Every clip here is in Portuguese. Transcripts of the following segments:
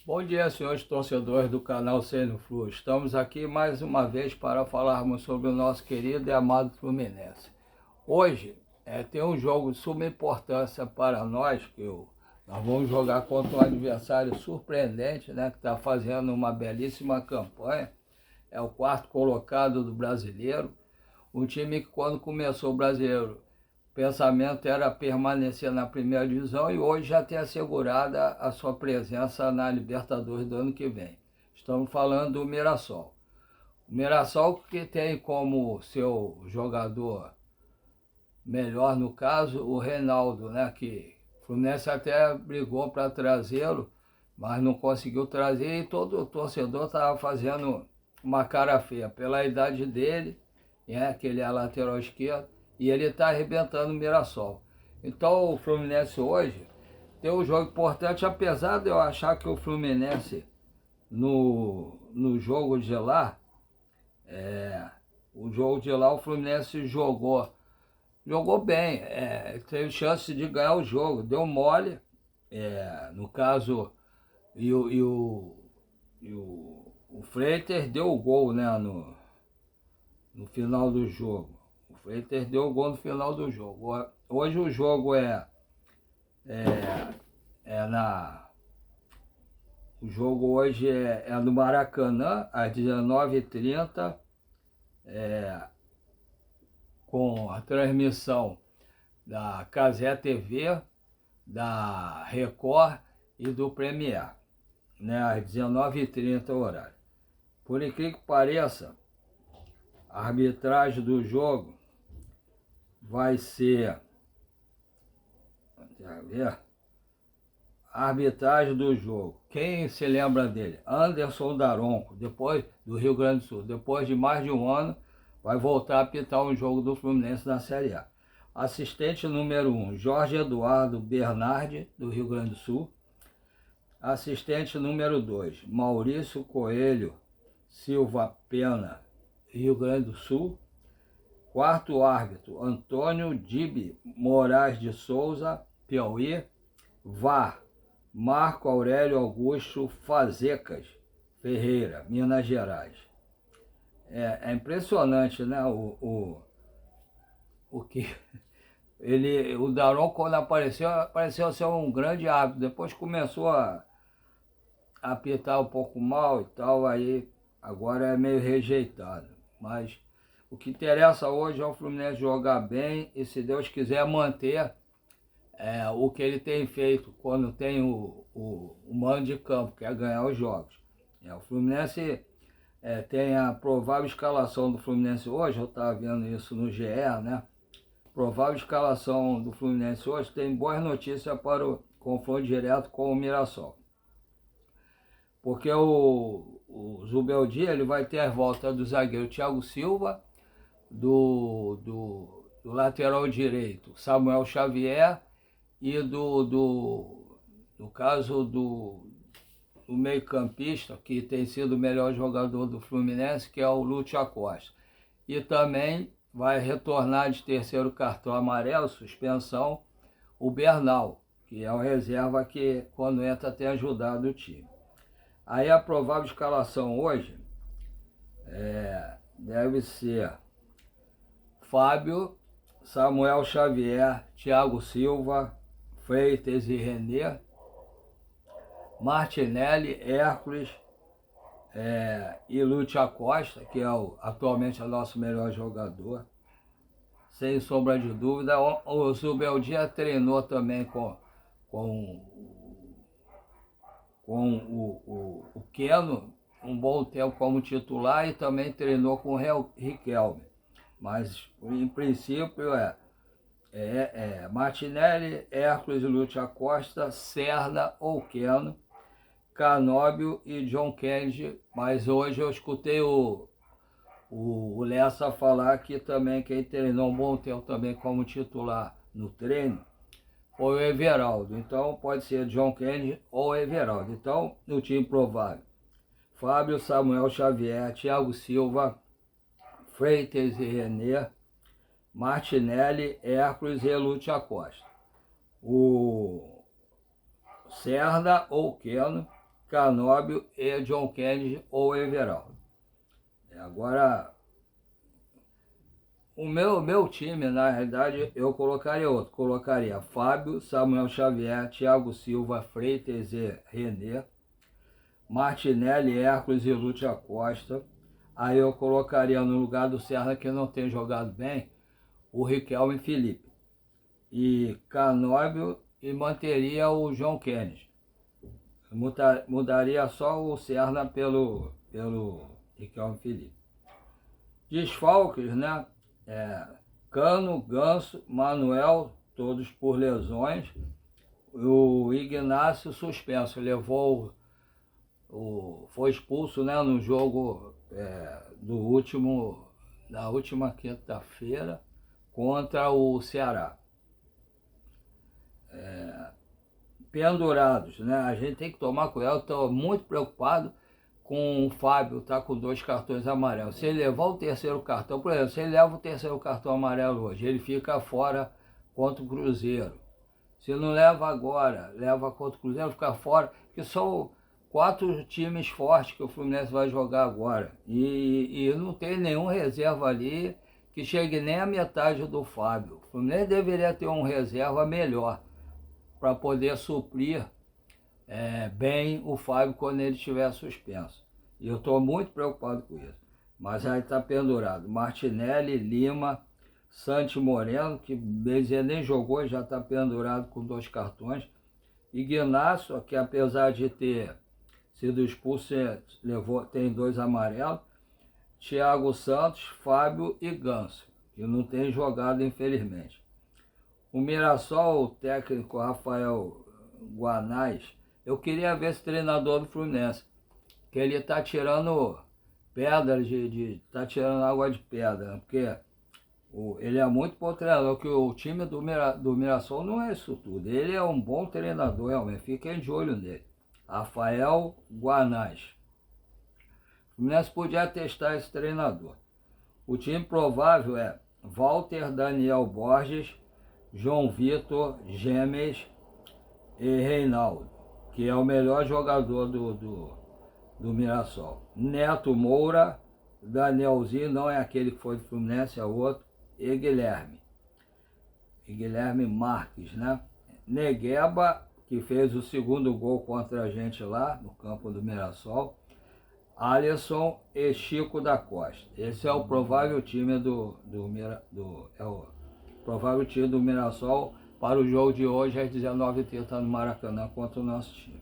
Bom dia, senhores torcedores do canal Sênio Flu. Estamos aqui mais uma vez para falarmos sobre o nosso querido e amado Fluminense. Hoje tem um jogo de suma importância para nós, nós vamos jogar contra um adversário surpreendente, né, que está fazendo uma belíssima campanha. É o quarto colocado do Brasileiro. Um time que, quando começou o Brasileiro, o pensamento era permanecer na primeira divisão e hoje já tem assegurada a sua presença na Libertadores do ano que vem. Estamos falando do Mirassol. O Mirassol, que tem como seu jogador melhor, no caso, o Reinaldo, né, que o Fluminense até brigou para trazê-lo, mas não conseguiu trazer, e todo o torcedor estava fazendo uma cara feia pela idade dele, que ele é lateral esquerdo, e ele está arrebentando o Mirassol. Então o Fluminense hoje tem um jogo importante, apesar de eu achar que o Fluminense no jogo de lá, o Fluminense jogou bem, teve chance de ganhar o jogo, deu mole, no caso, o Freitas deu o gol, né, no final do jogo. O Freitas deu o gol no final do jogo. Hoje o jogo o jogo hoje é no Maracanã, às 19h30, com a transmissão da Cazé TV, da Record e do Premier, né, às 19h30 o horário. Por incrível que pareça, a arbitragem do jogo vai ser, a arbitragem do jogo, quem se lembra dele? Anderson Daronco, depois do Rio Grande do Sul, depois de mais de um ano, vai voltar a apitar um jogo do Fluminense na Série A. Assistente número 1, Jorge Eduardo Bernardi, do Rio Grande do Sul. Assistente número 2, Maurício Coelho Silva Pena, Rio Grande do Sul. Quarto árbitro, Antônio Dibe Moraes de Souza, Piauí. VAR, Marco Aurélio Augusto Fazecas Ferreira, Minas Gerais. É impressionante, né, o que o Daronco, quando apareceu ser um grande árbitro, depois começou a apitar um pouco mal e tal, aí agora é meio rejeitado. Mas o que interessa hoje é o Fluminense jogar bem e, se Deus quiser, manter o que ele tem feito quando tem o mando de campo, que é ganhar os jogos. O Fluminense tem a provável escalação do Fluminense hoje, eu estava vendo isso no GE, né? Provável escalação do Fluminense hoje tem boas notícias para o confronto direto com o Mirassol. Porque o Zubeldia, ele vai ter as voltas do zagueiro Thiago Silva, do lateral direito Samuel Xavier e no caso do meio-campista, que tem sido o melhor jogador do Fluminense, que é o Lúcio Acosta. E também vai retornar de terceiro cartão amarelo, suspensão, o Bernal, que é o reserva que, quando entra, tem ajudado o time. Aí a provável escalação hoje deve ser Fábio, Samuel Xavier, Thiago Silva, Freitas e Renê, Martinelli, Hércules e Lúcio Acosta, que atualmente é o nosso melhor jogador, sem sombra de dúvida. O Zubeldia treinou também com o Keno um bom tempo como titular e também treinou com o Riquelme. Mas, em princípio, Martinelli, Hércules e Lúcio Acosta, Serna ou Keno, Canóbio e John Kennedy. Mas hoje eu escutei o Lessa falar que também quem treinou um bom tempo também como titular no treino foi o Everaldo. Então pode ser John Kennedy ou Everaldo. Então, no time provável, Fábio, Samuel Xavier, Thiago Silva, Freitas e Renê, Martinelli, Hércules e Lúcio Acosta. O Serna ou Keno, Canóbio e John Kennedy ou Everaldo. Agora, o meu time, na realidade, eu colocaria outro. Colocaria Fábio, Samuel Xavier, Thiago Silva, Freitas e René, Martinelli, Hércules e Lúcia Costa. Aí eu colocaria no lugar do Serra, que não tem jogado bem, o Riquelme e Felipe. E Canóbio, e manteria o John Kennedy. Mudaria só o Serra pelo Riquelme e Felipe. Desfalques, né? Cano, Ganso, Manuel, todos por lesões. O Ignacio suspenso, foi expulso, né, no jogo da última quinta-feira contra o Ceará. Pendurados, né? A gente tem que tomar cuidado. Estou muito preocupado com o Fábio, tá com 2 cartões amarelos. Se ele levar o terceiro cartão, por exemplo, se ele leva o terceiro cartão amarelo hoje, ele fica fora contra o Cruzeiro. Se não leva agora, leva contra o Cruzeiro, fica fora, porque são 4 times fortes que o Fluminense vai jogar agora. E não tem nenhum reserva ali que chegue nem à metade do Fábio. O Fluminense deveria ter um reserva melhor para poder suprir bem o Fábio quando ele estiver suspenso. E eu estou muito preocupado com isso. Mas aí está pendurado Martinelli, Lima, Santi Moreno, que Bezerra nem jogou, já está pendurado com 2 cartões. Ignacio, que apesar de ter sido expulso, tem 2 amarelos. Thiago Santos, Fábio e Ganso, que não tem jogado, infelizmente. O Mirassol, o técnico Rafael Guanais, eu queria ver esse treinador do Fluminense, que ele está tirando pedras, tá tirando água de pedra, porque ele é muito bom treinador, que o time do Mirassol não é isso tudo. Ele é um bom treinador, realmente, fiquem de olho nele. Rafael Guanais. O Fluminense podia testar esse treinador. O time provável é Walter Daniel Borges, João Vitor, Gemes e Reinaldo, que é o melhor jogador do Mirassol. Neto Moura, Danielzinho, não é aquele que foi do Fluminense, é outro, e Guilherme. E Guilherme Marques, né? Negueba, que fez o 2º gol contra a gente lá no campo do Mirassol. Alisson e Chico da Costa. Esse é o provável time do Mirassol para o jogo de hoje às 19h30 no Maracanã contra o nosso time.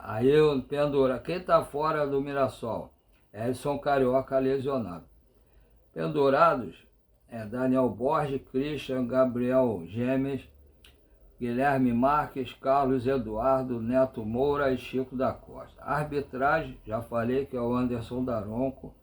Aí o pendura. Quem está fora do Mirassol? Edson Carioca lesionado. Pendurados Daniel Borges, Christian, Gabriel Gemes, Guilherme Marques, Carlos Eduardo, Neto Moura e Chico da Costa. Arbitragem, já falei que é o Anderson Daronco.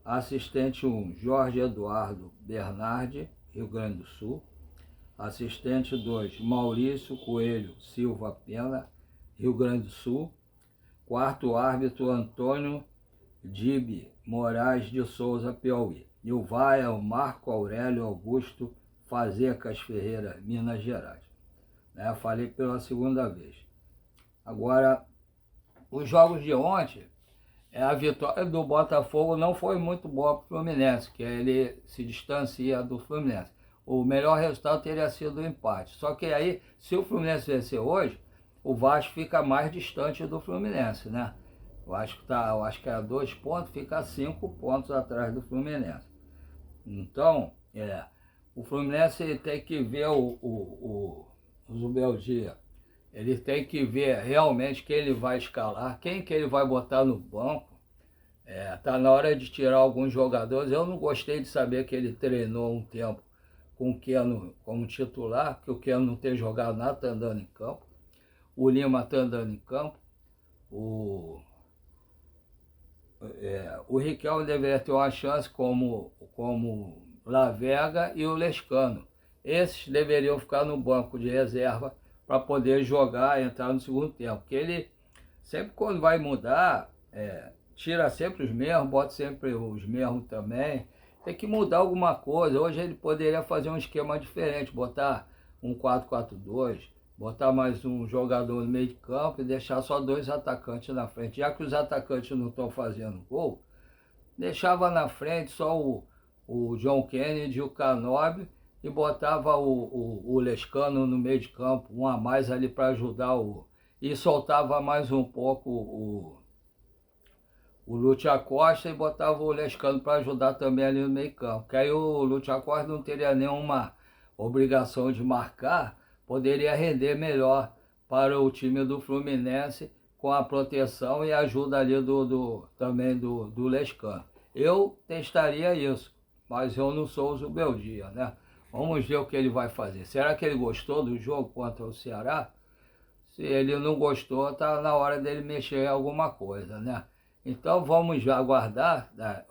Assistente 1, Jorge Eduardo Bernardi, Rio Grande do Sul. Assistente 2, Maurício Coelho Silva Pena, Rio Grande do Sul. 4º árbitro, Antônio Dibe Moraes de Souza, Piauí. E o VAR é o Marco Aurélio Augusto Fazecas Ferreira, Minas Gerais. Falei pela 2ª vez. Agora, os jogos de ontem, a vitória do Botafogo não foi muito boa para o Fluminense, que ele se distancia do Fluminense. O melhor resultado teria sido o empate. Só que aí, se o Fluminense vencer hoje, o Vasco fica mais distante do Fluminense, né? Eu acho que é 2 pontos, fica 5 pontos atrás do Fluminense. Então, o Fluminense tem que ver o Zubeldia. Ele tem que ver realmente quem ele vai escalar, quem que ele vai botar no banco. Tá na hora de tirar alguns jogadores. Eu não gostei de saber que ele treinou um tempo com o Keno como titular, que o Keno não tem jogado nada, está andando em campo. O Lima está andando em campo. O Riquelme deveria ter uma chance como Lavega e o Lescano. Esses deveriam ficar no banco de reserva para poder jogar, entrar no 2º tempo. Porque ele, sempre quando vai mudar, tira sempre os mesmos, bota sempre os mesmos também. Tem que mudar alguma coisa. Hoje ele poderia fazer um esquema diferente, botar um 4-4-2, botar mais um jogador no meio de campo e deixar só 2 atacantes na frente. Já que os atacantes não estão fazendo gol, deixava na frente só o John Kennedy e o Canóbio e botava o Lescano no meio de campo, um a mais ali para ajudar e soltava mais um pouco o Lúcio Acosta e botava o Lescano para ajudar também ali no meio campo. Que aí o Lúcio Acosta não teria nenhuma obrigação de marcar, poderia render melhor para o time do Fluminense com a proteção e a ajuda ali também do Lescano. Eu testaria isso, mas eu não sou o Zubeldia, né? Vamos ver o que ele vai fazer. Será que ele gostou do jogo contra o Ceará? Se ele não gostou, tá na hora dele mexer em alguma coisa, né? Então vamos aguardar, né?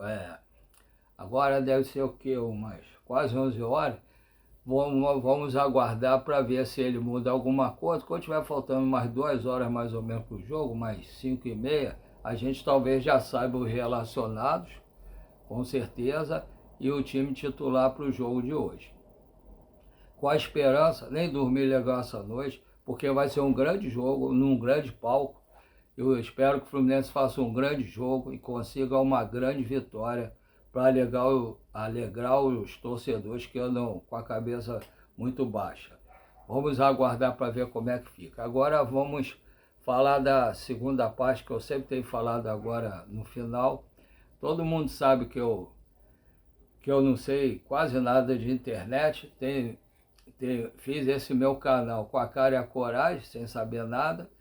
Agora deve ser o quê? Umas quase 11 horas. Vamos aguardar para ver se ele muda alguma coisa. Quando tiver faltando mais 2 horas mais ou menos para o jogo, mais 5h30, a gente talvez já saiba os relacionados, com certeza, e o time titular para o jogo de hoje. Com a esperança, nem dormir legal essa noite, porque vai ser um grande jogo, num grande palco. Eu espero que o Fluminense faça um grande jogo e consiga uma grande vitória para alegrar os torcedores que andam com a cabeça muito baixa. Vamos aguardar para ver como é que fica. Agora vamos falar da segunda parte, que eu sempre tenho falado agora no final. Todo mundo sabe que eu não sei quase nada de internet, fiz esse meu canal com a cara e a coragem, sem saber nada,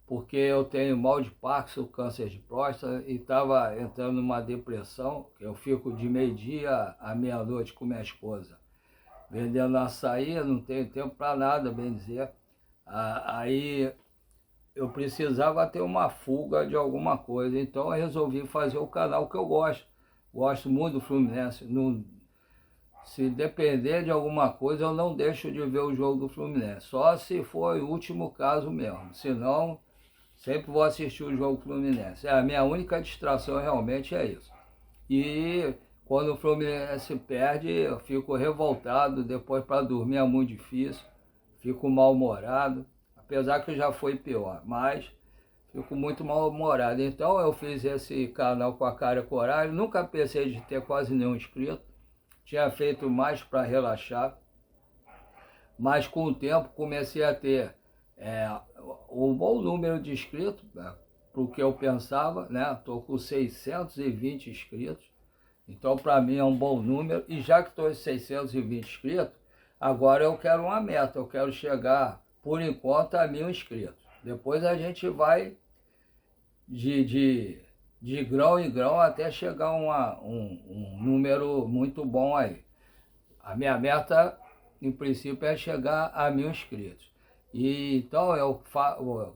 porque eu tenho mal de Parkinson, câncer de próstata, e estava entrando numa depressão. Eu fico de meio-dia à meia-noite com minha esposa, vendendo açaí, não tenho tempo para nada, bem dizer. Aí eu precisava ter uma fuga de alguma coisa, então eu resolvi fazer o canal que eu gosto. Gosto muito do Fluminense. Se depender de alguma coisa, eu não deixo de ver o jogo do Fluminense. Só se for o último caso mesmo. Senão, sempre vou assistir o jogo do Fluminense. A minha única distração realmente é isso. E quando o Fluminense perde, eu fico revoltado. Depois, para dormir é muito difícil. Fico mal-humorado. Apesar que já foi pior. Mas fico muito mal-humorado. Então, eu fiz esse canal com a cara e coragem. Nunca pensei de ter quase nenhum inscrito. Tinha feito mais para relaxar, mas com o tempo comecei a ter um bom número de inscritos, né, para o que eu pensava, né? Estou com 620 inscritos, então para mim é um bom número, e já que estou em 620 inscritos, agora eu quero uma meta, eu quero chegar, por enquanto, a 1.000 inscritos. Depois a gente vai de grão em grão até chegar a um número muito bom aí. A minha meta, em princípio, é chegar a 1.000 inscritos. E então eu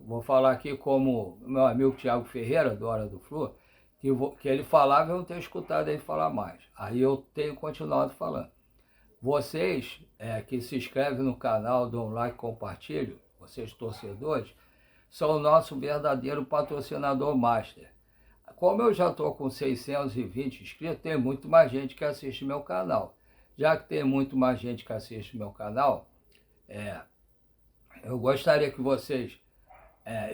vou falar aqui como meu amigo Thiago Ferreira, do Hora do Flu, que ele falava, eu não tenho escutado ele falar mais. Aí eu tenho continuado falando. Vocês que se inscrevem no canal, dão um like, compartilham, vocês torcedores, são o nosso verdadeiro patrocinador master. Como eu já estou com 620 inscritos, tem muito mais gente que assiste meu canal. Já que tem muito mais gente que assiste meu canal, eu gostaria que vocês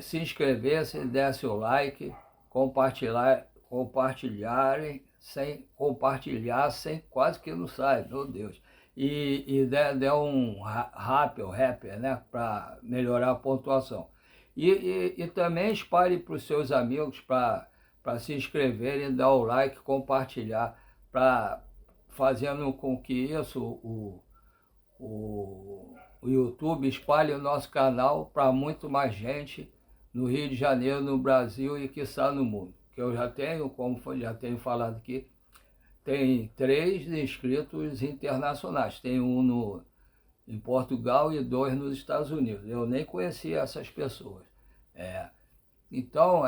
se inscrevessem, dessem o like, compartilhassem, quase que não sai, meu Deus. E der um rapper, né, para melhorar a pontuação. E também espalhe para os seus amigos para se inscreverem, dar o like, compartilhar, fazendo com que isso, o YouTube espalhe o nosso canal para muito mais gente no Rio de Janeiro, no Brasil e quiçá no mundo. Que eu já tenho, como já tenho falado aqui, tem 3 inscritos internacionais. Tem um em Portugal e 2 nos Estados Unidos. Eu nem conhecia essas pessoas. Então,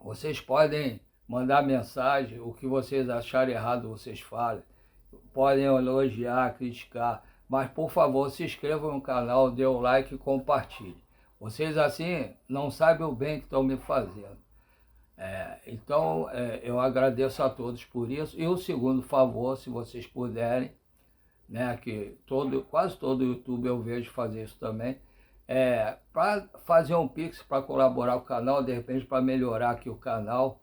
vocês podem mandar mensagem, o que vocês acharem errado, vocês falem. Podem elogiar, criticar, mas por favor, se inscrevam no canal, dê o like e compartilhe. Vocês assim não sabem o bem que estão me fazendo. Eu agradeço a todos por isso. E o segundo favor, se vocês puderem, né, que quase todo YouTube eu vejo fazer isso também, para fazer um Pix para colaborar com o canal, de repente para melhorar aqui o canal.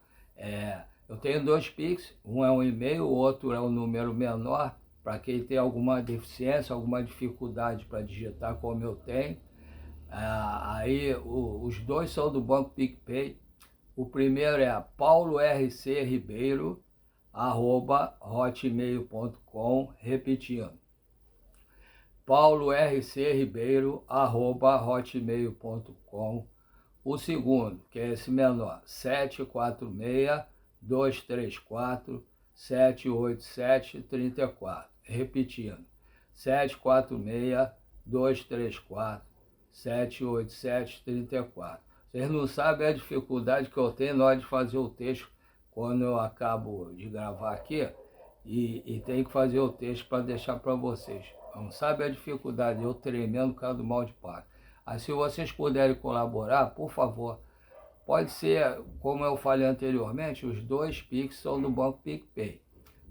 Eu tenho 2 Pix, um é um e-mail, o outro é um número menor, para quem tem alguma deficiência, alguma dificuldade para digitar como eu tenho. Aí os dois são do Banco PicPay. O primeiro é paulorcribeiro@hotmail.com, repetindo, paulorcribeiro@hotmail.com. O segundo, que é esse menor, 746-234-787-34. Repetindo, 746-234-787-34. Vocês não sabem a dificuldade que eu tenho na hora de fazer o texto quando eu acabo de gravar aqui e tenho que fazer o texto para deixar para vocês. Não sabe a dificuldade, eu tremendo por causa do mal de parto. Aí, se vocês puderem colaborar, por favor, pode ser, como eu falei anteriormente, os 2 Pix são do Banco PicPay.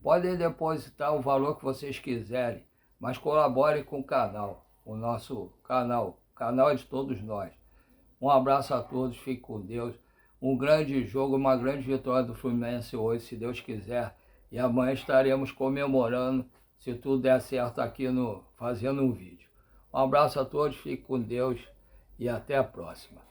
Podem depositar o valor que vocês quiserem, mas colaborem com o canal, o nosso canal, o canal é de todos nós. Um abraço a todos, fiquem com Deus. Um grande jogo, uma grande vitória do Fluminense hoje, se Deus quiser. E amanhã estaremos comemorando, se tudo der certo aqui fazendo um vídeo. Um abraço a todos, fiquem com Deus e até a próxima.